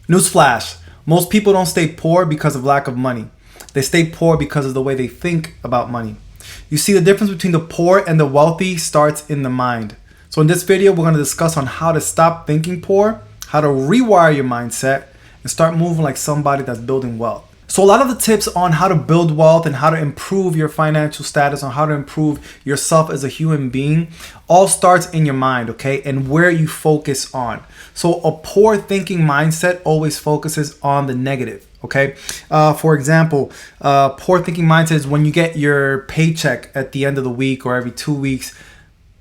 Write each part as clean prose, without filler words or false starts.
Newsflash, most people don't stay poor because of lack of money. They stay poor because of the way they think about money. You see, the difference between the poor and the wealthy starts in the mind. So in this video, we're going to discuss on how to stop thinking poor, how to rewire your mindset, and start moving like somebody that's building wealth. So a lot of the tips on how to build wealth and how to improve your financial status, on how to improve yourself as a human being, all starts in your mind, okay? And where you focus on. So a poor thinking mindset always focuses on the negative, okay? For example, poor thinking mindset is when you get your paycheck at the end of the week or every 2 weeks.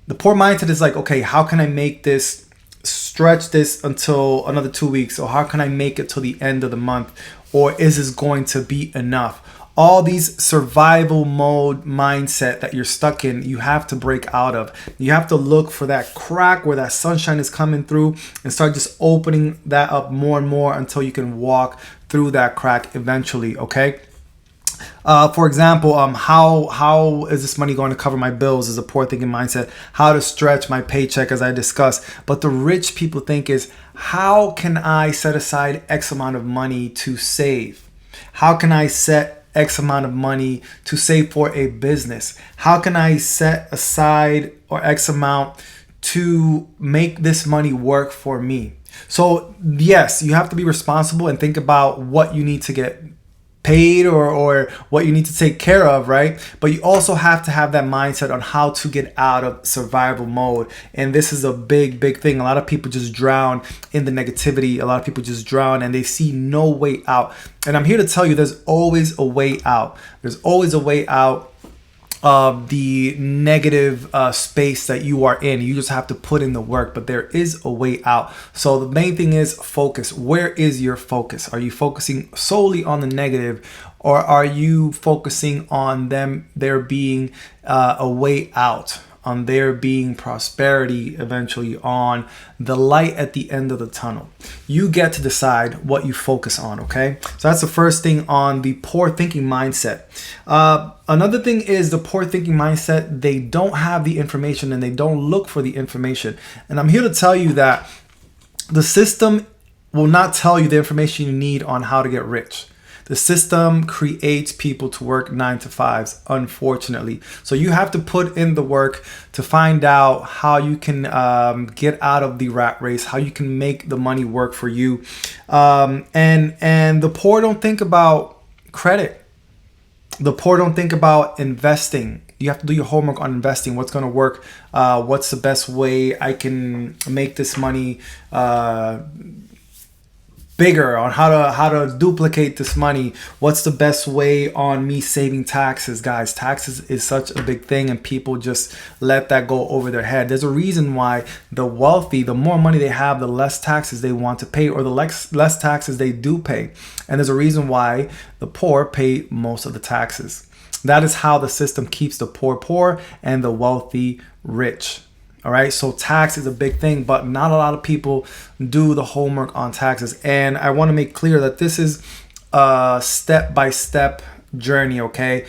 The poor mindset is like, okay, how can I make this, stretch this until another 2 weeks? Or how can I make it till the end of the month? Or is this going to be enough? All these survival mode mindset that you're stuck in, you have to break out of. You have to look for that crack where that sunshine is coming through and start just opening that up more and more until you can walk through that crack eventually, okay? For example, how is this money going to cover my bills is a poor thinking mindset. How to stretch my paycheck, as I discussed. But the rich people think is, how can I set aside X amount of money to save? How can I set X amount of money to save for a business? How can I set aside or X amount to make this money work for me? So yes, you have to be responsible and think about what you need to get paid or what you need to take care of, right? But you also have to have that mindset on how to get out of survival mode. And this is a big thing. A lot of people just drown in the negativity. A lot of people just drown and they see no way out. And I'm here to tell you there's always a way out. There's always a way out of the negative space that you are in. You just have to put in the work, but there is a way out. So the main thing is focus. Where is your focus? Are you focusing solely on the negative, or are you focusing on there being a way out, on there being prosperity eventually, on the light at the end of the tunnel? You get to decide what you focus on, okay? So that's the first thing on the poor thinking mindset. Another thing is the poor thinking mindset, they don't have the information and they don't look for the information. And I'm here to tell you that the system will not tell you the information you need on how to get rich. The system creates people to work 9 to 5s, unfortunately. So you have to put in the work to find out how you can get out of the rat race, how you can make the money work for you. And the poor don't think about credit. The poor don't think about investing. You have to do your homework on investing. What's going to work? What's the best way I can make this money bigger, on how to duplicate this money? What's the best way on me saving taxes? Guys, taxes is such a big thing and people just let that go over their head. There's a reason why the wealthy, the more money they have, the less taxes they want to pay, or the less taxes they do pay. And there's a reason why the poor pay most of the taxes. That is how the system keeps the poor poor and the wealthy rich. All right, so tax is a big thing, but not a lot of people do the homework on taxes. And I want to make clear that this is a step-by-step journey, okay?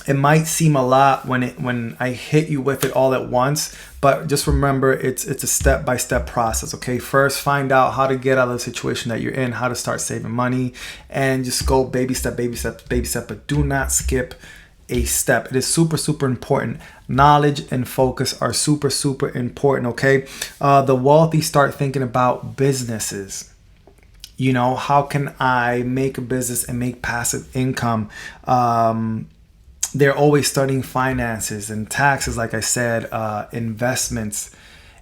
It might seem a lot when I hit you with it all at once, but just remember it's a step-by-step process, okay? First, find out how to get out of the situation that you're in, how to start saving money, and just go baby step, but do not skip a step. It is super important. Knowledge and focus are super important, okay? The wealthy start thinking about businesses. You know, how can I make a business and make passive income? They're always studying finances and taxes, like I said, investments.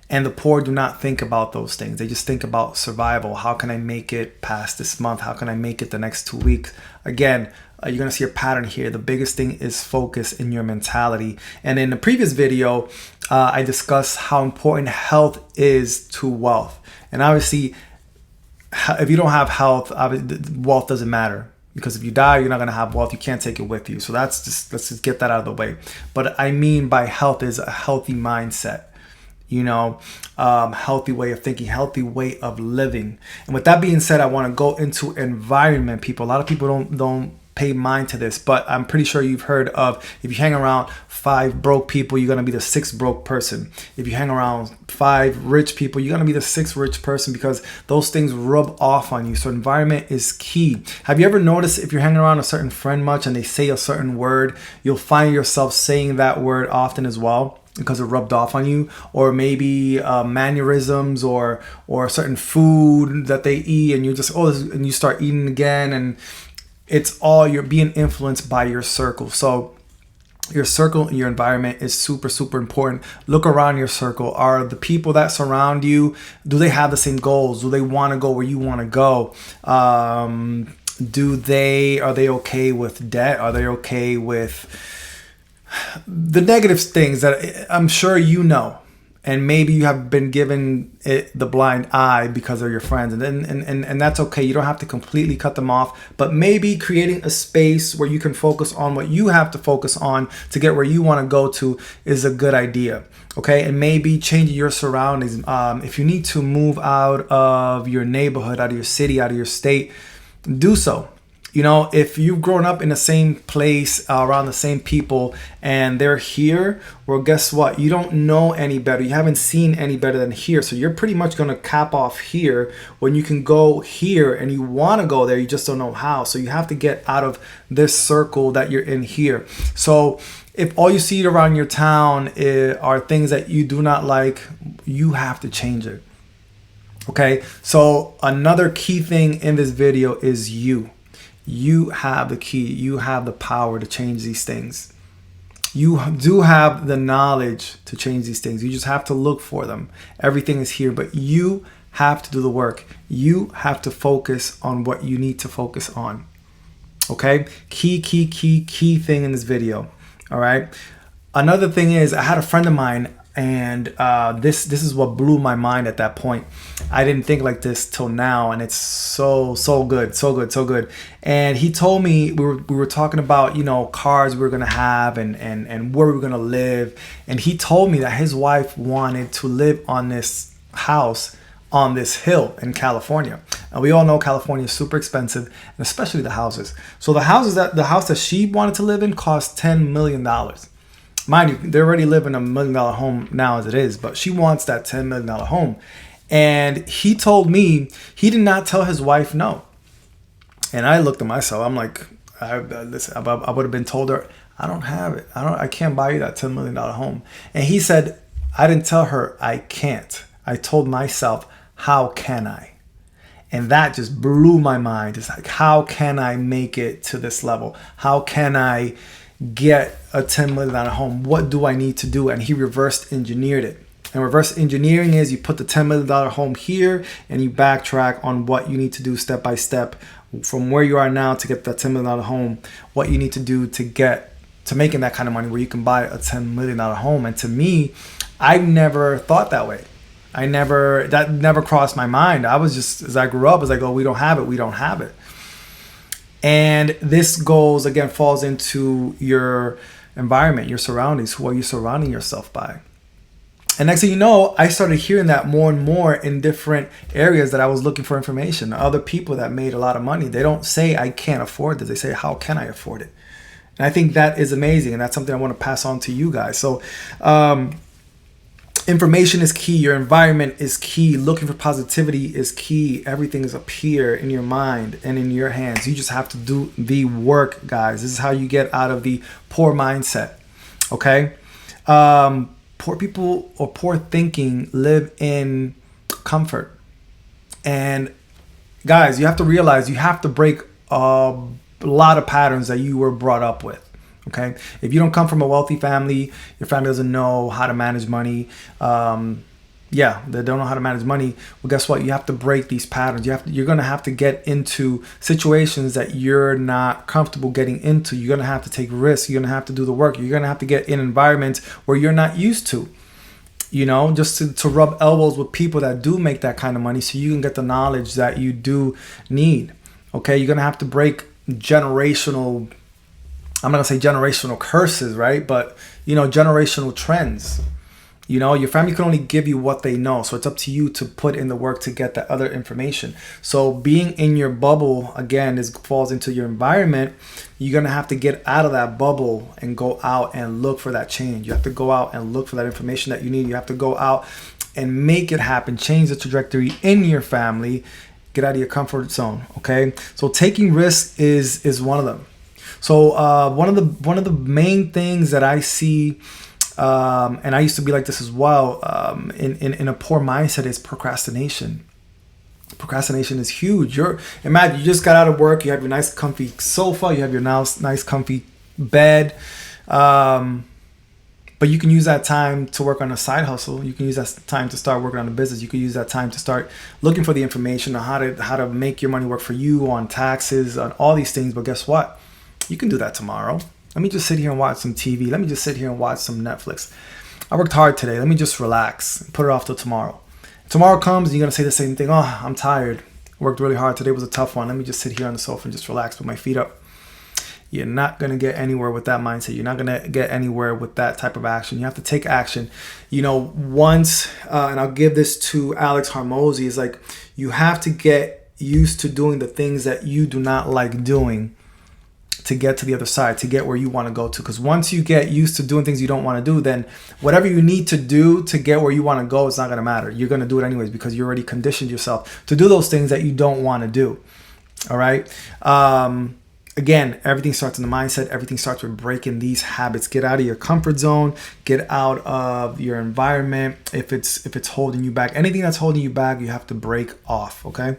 And the poor do not think about those things. They just think about survival. How can I make it past this month? How can I make it the next 2 weeks? Again, you're going to see a pattern here. The biggest thing is focus in your mentality. And in the previous video, I discussed how important health is to wealth. And obviously, if you don't have health, wealth doesn't matter. Because if you die, you're not going to have wealth. You can't take it with you. So let's just get that out of the way. But I mean by health is a healthy mindset. You know, healthy way of thinking, healthy way of living. And with that being said, I want to go into environment, people. A lot of people don't pay mind to this, but I'm pretty sure you've heard of, if you hang around 5 broke people, you're going to be the 6th broke person. If you hang around 5 rich people, you're going to be the 6th rich person, because those things rub off on you. So environment is key. Have you ever noticed if you're hanging around a certain friend much and they say a certain word, you'll find yourself saying that word often as well, because it rubbed off on you? Or maybe mannerisms or certain food that they eat, and you just, and you start eating again, and it's all, you're being influenced by your circle. So your circle and your environment is super, super important. Look around your circle. Are the people that surround you, do they have the same goals? Do they want to go where you want to go? Are they okay with debt? Are they okay with the negative things that I'm sure you know? And maybe you have been given it the blind eye because of your friends, and that's okay. You don't have to completely cut them off, but maybe creating a space where you can focus on what you have to focus on to get where you want to go to is a good idea. Okay, and maybe changing your surroundings. If you need to move out of your neighborhood, out of your city, out of your state, do so. You know, if you've grown up in the same place, around the same people, and they're here, well, guess what? You don't know any better. You haven't seen any better than here. So you're pretty much going to cap off here when you can go here, and you want to go there. You just don't know how. So you have to get out of this circle that you're in here. So if all you see around your town are things that you do not like, you have to change it. Okay. So another key thing in this video is you. You have the key. You have the power to change these things. You do have the knowledge to change these things. You just have to look for them. Everything is here, but you have to do the work. You have to focus on what you need to focus on. Okay? Key thing in this video. All right? Another thing is, I had a friend of mine, and this is what blew my mind at that point. I didn't think like this till now, and it's so good. And he told me, we were talking about, you know, cars we were gonna have and where we were gonna live, and he told me that his wife wanted to live on this house on this hill in California. And we all know California is super expensive, and especially the houses. So the house that she wanted to live in cost $10 million. Mind you, they're already living a $1 million home now as it is, but she wants that $10 million home. And he told me he did not tell his wife no. And I looked at myself. I'm like, listen, I would have been told her, I don't have it. I can't buy you that $10 million home. And he said, I didn't tell her I can't. I told myself, how can I? And that just blew my mind. It's like, how can I make it to this level? How can I get a $10 million home? What do I need to do? And he reversed engineered it. And reverse engineering is, you put the $10 million home here and you backtrack on what you need to do step by step from where you are now to get that $10 million home, what you need to do to get to making that kind of money where you can buy a $10 million home. And to me, I never thought that way. That never crossed my mind. I was just, as I grew up, I was like, oh, we don't have it. And this falls into your environment, your surroundings. Who are you surrounding yourself by? And next thing you know, I started hearing that more and more in different areas that I was looking for information. Other people that made a lot of money, they don't say, I can't afford this. They say, how can I afford it? And I think that is amazing. And that's something I want to pass on to you guys. So information is key. Your environment is key. Looking for positivity is key. Everything is up here in your mind and in your hands. You just have to do the work, guys. This is how you get out of the poor mindset. Okay? Poor people or poor thinking live in comfort. And guys, you have to realize you have to break a lot of patterns that you were brought up with. Okay. If you don't come from a wealthy family, your family doesn't know how to manage money. They don't know how to manage money. Well, guess what? You have to break these patterns. You're going to have to get into situations that you're not comfortable getting into. You're going to have to take risks. You're going to have to do the work. You're going to have to get in environments where you're not used to, you know, just to rub elbows with people that do make that kind of money so you can get the knowledge that you do need. Okay. You're going to have to break generational, I'm not going to say generational curses, right? But, you know, generational trends. You know, your family can only give you what they know. So it's up to you to put in the work to get that other information. So being in your bubble, again, falls into your environment. You're going to have to get out of that bubble and go out and look for that change. You have to go out and look for that information that you need. You have to go out and make it happen. Change the trajectory in your family. Get out of your comfort zone. Okay. So taking risks is one of them. So one of the main things that I see, and I used to be like this as well, in a poor mindset, is procrastination. Procrastination is huge. Imagine you just got out of work, you have your nice comfy sofa, you have your nice comfy bed, but you can use that time to work on a side hustle. You can use that time to start working on a business. You can use that time to start looking for the information on how to make your money work for you, on taxes, on all these things. But guess what? You can do that tomorrow. Let me just sit here and watch some TV. Let me just sit here and watch some Netflix. I worked hard today. Let me just relax and put it off till tomorrow. Tomorrow comes and you're going to say the same thing. Oh, I'm tired. Worked really hard. Today was a tough one. Let me just sit here on the sofa and just relax with my feet up. You're not going to get anywhere with that mindset. You're not going to get anywhere with that type of action. You have to take action. You know, once, and I'll give this to Alex Hormozy, is like, you have to get used to doing the things that you do not like doing to get to the other side, to get where you want to go to. Because once you get used to doing things you don't want to do, then whatever you need to do to get where you want to go, it's not going to matter. You're going to do it anyways because you already conditioned yourself to do those things that you don't want to do. All right. Again, everything starts in the mindset. Everything starts with breaking these habits. Get out of your comfort zone. Get out of your environment. If it's holding you back, anything that's holding you back, you have to break off. Okay.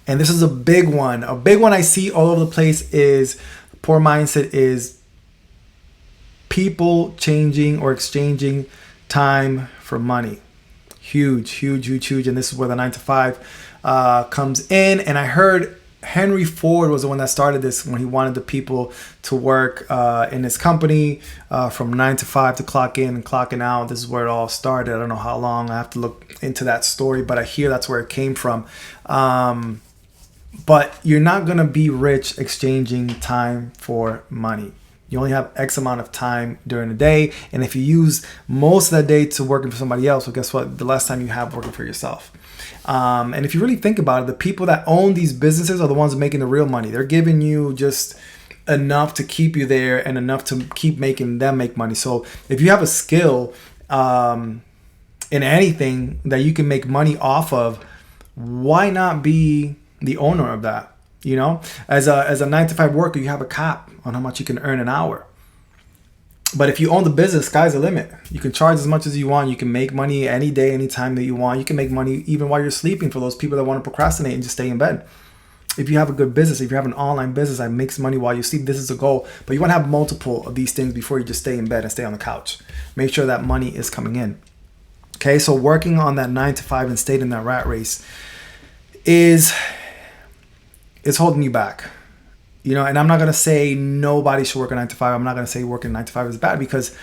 And this is a big one. A big one I see all over the place is poor mindset is people changing or exchanging time for money. Huge, huge, huge, huge. And this is where the 9 to 5 comes in. And I heard Henry Ford was the one that started this when he wanted the people to work in his company from 9 to 5 to clock in and clocking out. This is where it all started. I don't know how long. I have to look into that story, but I hear that's where it came from. But you're not going to be rich exchanging time for money. You only have X amount of time during the day. And if you use most of that day to working for somebody else, well, guess what? The less time you have working for yourself. And if you really think about it, the people that own these businesses are the ones making the real money. They're giving you just enough to keep you there and enough to keep making them make money. So if you have a skill in anything that you can make money off of, why not be the owner of that? You know, as a 9 to 5 worker, you have a cap on how much you can earn an hour. But if you own the business, sky's the limit. You can charge as much as you want. You can make money any day, any time that you want. You can make money even while you're sleeping for those people that want to procrastinate and just stay in bed. If you have a good business, if you have an online business that makes money while you sleep, this is the goal. But you want to have multiple of these things before you just stay in bed and stay on the couch. Make sure that money is coming in. Okay, so working on that 9 to 5 and staying in that rat race is holding you back. You know, and I'm not going to say nobody should work a 9 to 5. I'm not going to say working 9 to 5 is bad, because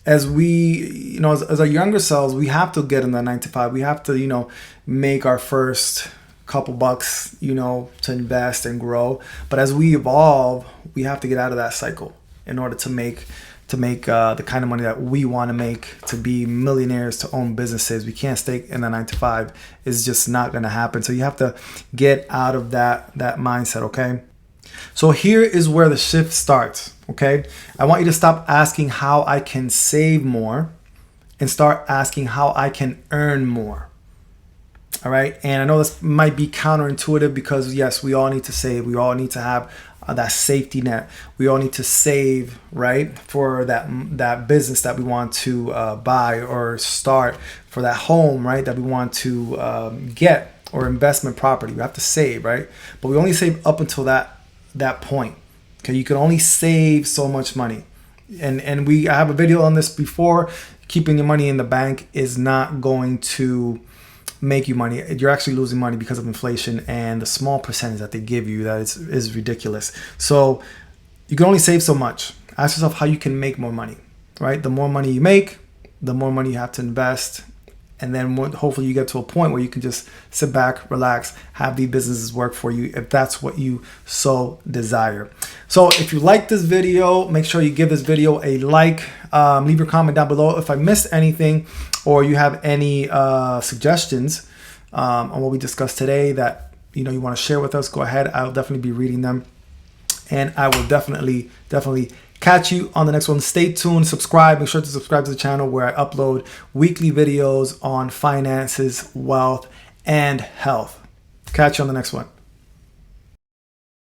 as we, you know, as our younger selves, we have to get in that 9 to 5. We have to, you know, make our first couple bucks, you know, to invest and grow. But as we evolve, we have to get out of that cycle in order to make the kind of money that we want to make, to be millionaires, to own businesses. We can't stay in the 9 to 5. It's just not going to happen. So you have to get out of that mindset, okay? So here is where the shift starts, okay? I want you to stop asking how I can save more and start asking how I can earn more. All right? And I know this might be counterintuitive because, yes, we all need to save. We all need to have that safety net. We all need to save, right, for that business that we want to buy or start, for that home, right, that we want to get, or investment property. We have to save, right? But we only save up until that point. Okay, you can only save so much money. And I have a video on this before. Keeping your money in the bank is not going to make you money. You're actually losing money because of inflation and the small percentage that they give you that is ridiculous. So you can only save so much. Ask yourself how you can make more money, right? The more money you make, the more money you have to invest And then hopefully you get to a point where you can just sit back, relax, have these businesses work for you if that's what you so desire. So if you like this video, make sure you give this video a like. Leave your comment down below if I missed anything, or you have any suggestions on what we discussed today that you want to share with us. Go ahead. I'll definitely be reading them, and I will definitely catch you on the next one. Stay tuned, subscribe. Make sure to subscribe to the channel where I upload weekly videos on finances, wealth, and health. Catch you on the next one.